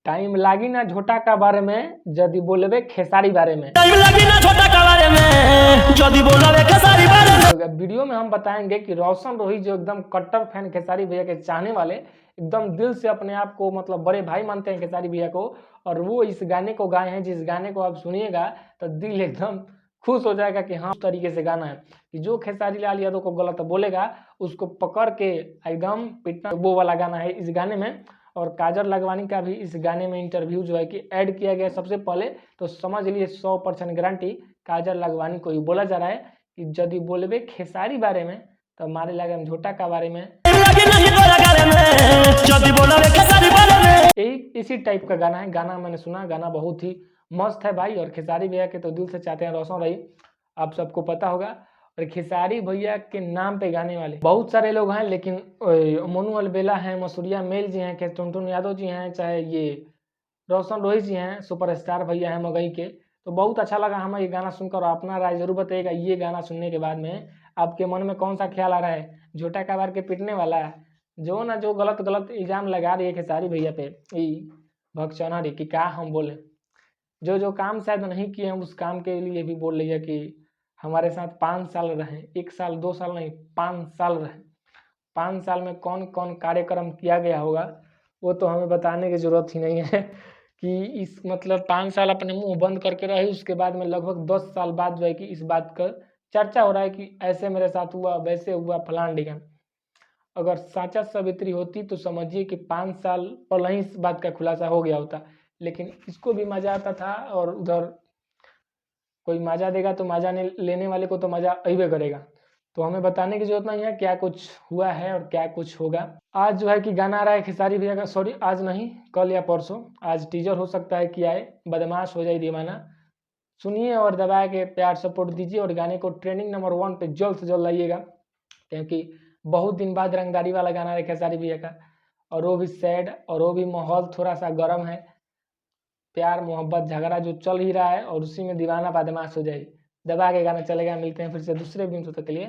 Time लागी ना झोटा का बारे में जदि बोलबे खेसारी बारे में। टाइम लगी ना छोटा का बारे में जदि बोलबे खेसारी बारे में। तो वीडियो में हम बताएंगे कि रोशन रोही जो एकदम कट्टर फैन खेसारी भैया के चाहने वाले, एकदम दिल से अपने आप को मतलब बड़े भाई मानते हैं खेसारी भैया को, और वो इस गाने को गाए हैं, जिस गाने को आप सुनिएगा तो दिल एकदम खुश हो जाएगा कि हाँ, उस तरीके से गाना है कि जो खेसारी लाल यादव को गलत बोलेगा उसको पकड़ के एकदम पिटना, वो वाला गाना है इस गाने में। और काजल लखवानी का भी इस गाने में इंटरव्यू जो है कि ऐड किया गया सबसे पहले, तो समझ लिए 100% गारंटी काजल लखवानी को ही बोला जा रहा है कि यदि बोलबे खेसारी बारे में तो मारे लगे झोटा का बारे में। यही इसी टाइप का गाना है। गाना मैंने सुना, गाना बहुत ही मस्त है भाई, और खेसारी भैया के तो दिल से चाहते हैं रोशन रही, आप सबको पता होगा। और खेसारी भैया के नाम पे गाने वाले बहुत सारे लोग हैं, लेकिन मोनू अलबेला हैं, मसूरिया मेल जी हैं, टुनटुन यादव जी हैं, चाहे ये रोशन रोही जी हैं, सुपरस्टार भैया हैं मगई के। तो बहुत अच्छा लगा हमें ये गाना सुनकर, और अपना राय जरूर बताइएगा ये गाना सुनने के बाद में आपके मन में कौन सा ख्याल आ रहा है, झोटा का बार के पिटने वाला है, जो ना जो गलत गलत इल्जाम लगा रही है खेसारी भैया पे भगचौना रे कि क्या हम बोले, जो जो काम शायद नहीं किए हैं उस काम के लिए भी बोल रही है कि हमारे साथ 5 साल रहे, 1 साल 2 साल नहीं 5 साल रहे, 5 साल में कौन कौन कार्यक्रम किया गया होगा वो तो हमें बताने की जरूरत ही नहीं है कि इस मतलब 5 साल अपने मुंह बंद करके रहे, उसके बाद में लगभग 10 साल बाद जो है कि इस बात का चर्चा हो रहा है कि ऐसे मेरे साथ हुआ, वैसे हुआ, फलान डिगन। अगर साचा सावित्री होती तो समझिए कि 5 साल पहले ही इस बात का खुलासा हो गया होता, लेकिन इसको भी मजा आता था, और उधर कोई मजा देगा तो मजा लेने वाले को तो मजा अइबे करेगा। तो हमें बताने की जरूरत नहीं है क्या कुछ हुआ है और क्या कुछ होगा। आज जो है कि गाना आ रहा है खेसारी भैया का, सॉरी आज नहीं, कल या परसों, आज टीजर हो सकता है कि आए, बदमाश हो जाए दीवाना। सुनिए और दबा के प्यार सपोर्ट दीजिए, और गाने को ट्रेंडिंग नंबर 1 पे जल्द से जल्द लाइएगा, क्योंकि बहुत दिन बाद रंगदारी वाला गाना है खेसारी भैया का, और वो भी सैड, और वो भी माहौल थोड़ा सा गर्म है, प्यार मोहब्बत झगड़ा जो चल ही रहा है, और उसी में दीवाना बदमाश हो जाए। दबा के गाना चलेगा। मिलते हैं फिर से दूसरे दिन, तक के लिए